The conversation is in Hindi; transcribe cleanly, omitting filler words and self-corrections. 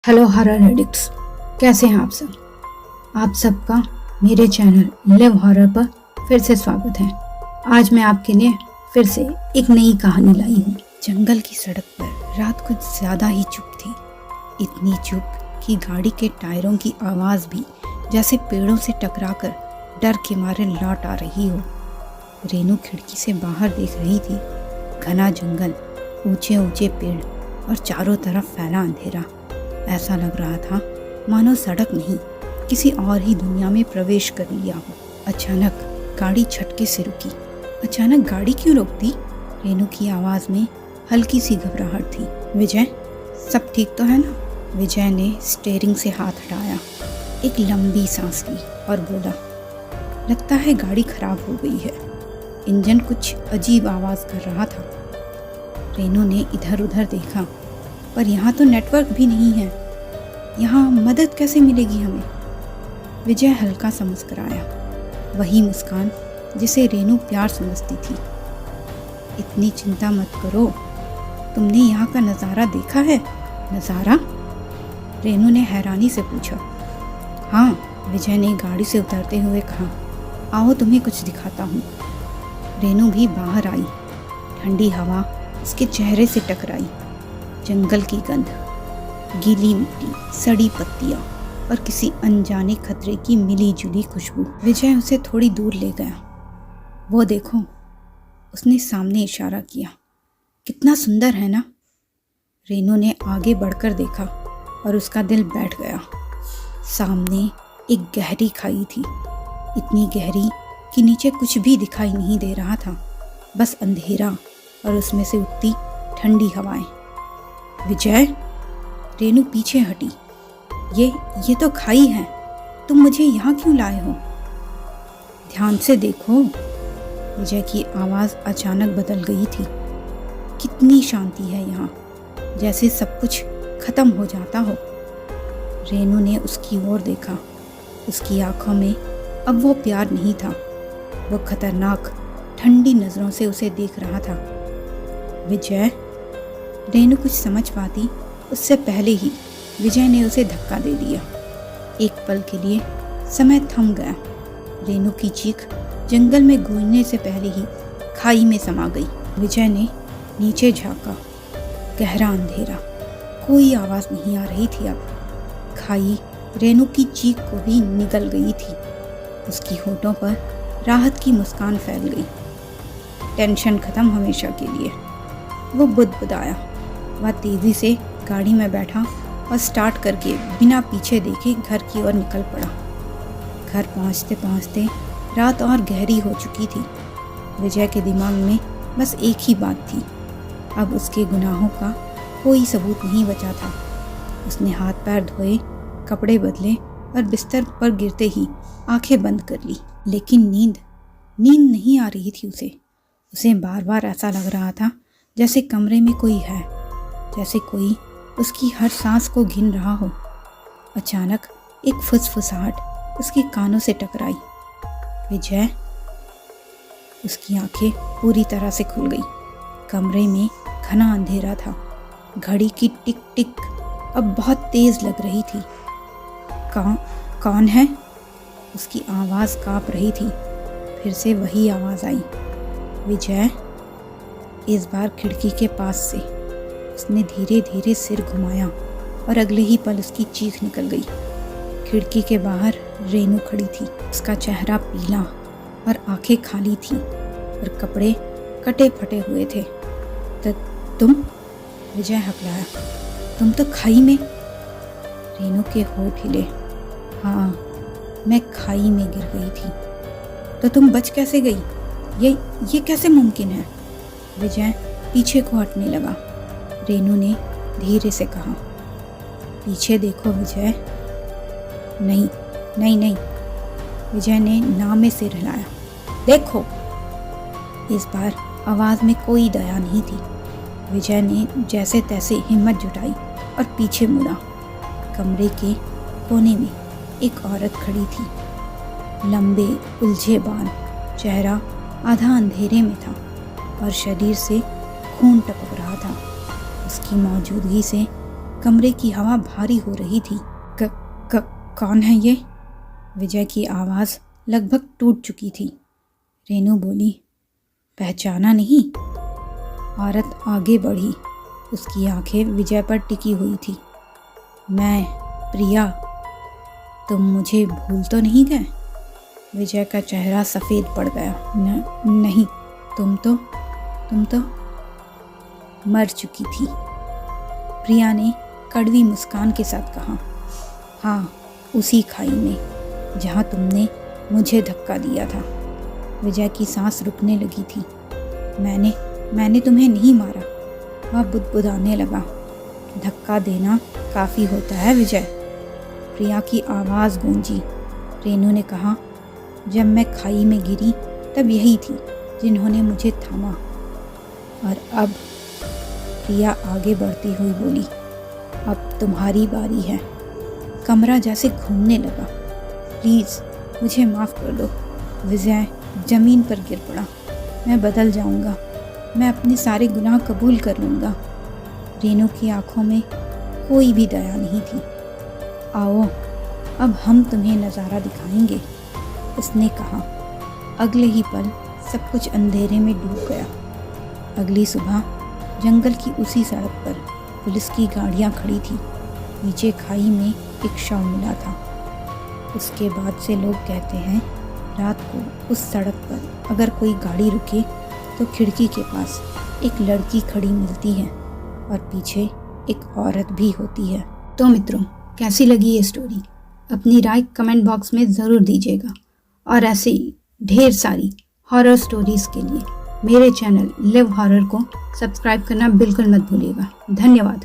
हेलो हॉरर एडिक्ट्स, कैसे हैं आप सब। आप सबका मेरे चैनल लिव हॉरर पर फिर से स्वागत है। आज मैं आपके लिए फिर से एक नई कहानी लाई हूँ। जंगल की सड़क पर रात कुछ ज़्यादा ही चुप थी। इतनी चुप कि गाड़ी के टायरों की आवाज़ भी जैसे पेड़ों से टकराकर डर के मारे लौट आ रही हो। रेनू खिड़की से बाहर देख रही थी। घना जंगल, ऊंचे ऊंचे पेड़ और चारों तरफ फैला अंधेरा। ऐसा लग रहा था मानो सड़क नहीं, किसी और ही दुनिया में प्रवेश कर लिया हो। अचानक गाड़ी झटके से रुकी। अचानक गाड़ी क्यों रोकती? रेनू की आवाज़ में हल्की सी घबराहट थी। विजय, सब ठीक तो है ना? विजय ने स्टीयरिंग से हाथ हटाया, एक लंबी सांस ली और बोला, लगता है गाड़ी खराब हो गई है। इंजन कुछ अजीब आवाज़ कर रहा था। रेनू ने इधर उधर देखा, पर यहाँ तो नेटवर्क भी नहीं है। यहाँ मदद कैसे मिलेगी हमें? विजय हल्का सा मुस्कुराया, वही मुस्कान जिसे रेनू प्यार समझती थी। इतनी चिंता मत करो, तुमने यहाँ का नज़ारा देखा है? नज़ारा? रेनू ने हैरानी से पूछा। हाँ, विजय ने गाड़ी से उतरते हुए कहा। आओ तुम्हें कुछ दिखाता हूँ। रेनू भी बाहर आई। ठंडी हवा उसके चेहरे से टकराई। जंगल की गंध, गीली मिट्टी, सड़ी पत्तियां और किसी अनजाने खतरे की मिली जुली खुशबू। विजय उसे थोड़ी दूर ले गया। वो देखो, उसने सामने इशारा किया। कितना सुंदर है ना? रेनू ने आगे बढ़कर देखा और उसका दिल बैठ गया। सामने एक गहरी खाई थी, इतनी गहरी कि नीचे कुछ भी दिखाई नहीं दे रहा था, बस अंधेरा और उसमें से उठती ठंडी हवाएं। विजय, रेनू पीछे हटी। ये तो खाई है, तुम मुझे यहाँ क्यों लाए हो? ध्यान से देखो। विजय की आवाज़ अचानक बदल गई थी। कितनी शांति है यहाँ, जैसे सब कुछ खत्म हो जाता हो। रेनू ने उसकी ओर देखा। उसकी आंखों में अब वो प्यार नहीं था, वो खतरनाक ठंडी नज़रों से उसे देख रहा था। विजय, रेनू कुछ समझ पाती उससे पहले ही विजय ने उसे धक्का दे दिया। एक पल के लिए समय थम गया। रेनू की चीख जंगल में गूंजने से पहले ही खाई में समा गई। विजय ने नीचे झांका। गहरा अंधेरा, कोई आवाज़ नहीं आ रही थी। अब खाई रेनू की चीख को भी निगल गई थी। उसकी होठों पर राहत की मुस्कान फैल गई। टेंशन खत्म हमेशा के लिए। वो बुदबुदाया। वह तेज़ी से गाड़ी में बैठा और स्टार्ट करके बिना पीछे देखे घर की ओर निकल पड़ा। घर पहुंचते पहुंचते रात और गहरी हो चुकी थी। विजय के दिमाग में बस एक ही बात थी, अब उसके गुनाहों का कोई सबूत नहीं बचा था। उसने हाथ पैर धोए, कपड़े बदले और बिस्तर पर गिरते ही आंखें बंद कर ली। लेकिन नींद नहीं आ रही थी उसे बार बार ऐसा लग रहा था जैसे कमरे में कोई है, जैसे कोई उसकी हर सांस को गिन रहा हो। अचानक एक फुसफुसाहट उसके कानों से टकराई। विजय, उसकी आंखें पूरी तरह से खुल गई। कमरे में घना अंधेरा था। घड़ी की टिक टिक अब बहुत तेज लग रही थी। कौन है? उसकी आवाज़ कांप रही थी। फिर से वही आवाज़ आई। विजय, इस बार खिड़की के पास से। उसने धीरे धीरे सिर घुमाया और अगले ही पल उसकी चीख निकल गई। खिड़की के बाहर रेनू खड़ी थी। उसका चेहरा पीला और आंखें खाली थी और कपड़े कटे फटे हुए थे। तुम? विजय हकलाया। तुम तो खाई में। रेनू के होठ हिले। हाँ, मैं खाई में गिर गई थी। तो तुम बच कैसे गई? ये कैसे मुमकिन है? विजय पीछे को हटने लगा। रेनू ने धीरे से कहा, पीछे देखो विजय। नहीं। विजय ने ना में सिर हिलाया। देखो। इस बार आवाज़ में कोई दया नहीं थी। विजय ने जैसे तैसे हिम्मत जुटाई और पीछे मुड़ा। कमरे के कोने में एक औरत खड़ी थी। लंबे उलझे बाल, चेहरा आधा अंधेरे में था और शरीर से खून टपक रहा था। उसकी मौजूदगी से कमरे की हवा भारी हो रही थी। कौन है ये? विजय की आवाज़ लगभग टूट चुकी थी। रेनू बोली, पहचाना नहीं? औरत आगे बढ़ी। उसकी आंखें विजय पर टिकी हुई थी। मैं प्रिया, तुम मुझे भूल तो नहीं गए? विजय का चेहरा सफ़ेद पड़ गया। नहीं, तुम तो मर चुकी थी। प्रिया ने कड़वी मुस्कान के साथ कहा। हाँ, उसी खाई में जहाँ तुमने मुझे धक्का दिया था। विजय की सांस रुकने लगी थी। मैंने तुम्हें नहीं मारा। वह बुदबुदाने लगा। धक्का देना काफ़ी होता है विजय। प्रिया की आवाज़ गूंजी। रेनू ने कहा, जब मैं खाई में गिरी तब यही थी जिन्होंने मुझे थामा। और अब? प्रिया आगे बढ़ती हुई बोली, अब तुम्हारी बारी है। कमरा जैसे घूमने लगा। प्लीज़ मुझे माफ़ कर दो। विजय ज़मीन पर गिर पड़ा। मैं बदल जाऊंगा। मैं अपने सारे गुनाह कबूल कर लूँगा। रेनू की आंखों में कोई भी दया नहीं थी। आओ, अब हम तुम्हें नज़ारा दिखाएंगे, उसने कहा। अगले ही पल सब कुछ अंधेरे में डूब गया। अगली सुबह जंगल की उसी सड़क पर पुलिस की गाड़ियाँ खड़ी थी। नीचे खाई में एक शव मिला था। उसके बाद से लोग कहते हैं, रात को उस सड़क पर अगर कोई गाड़ी रुके तो खिड़की के पास एक लड़की खड़ी मिलती है और पीछे एक औरत भी होती है। तो मित्रों, कैसी लगी ये स्टोरी? अपनी राय कमेंट बॉक्स में ज़रूर दीजिएगा। और ऐसे ही ढेर सारी हॉरर स्टोरीज़ के लिए मेरे चैनल लिव हॉरर को सब्सक्राइब करना बिल्कुल मत भूलिएगा। धन्यवाद।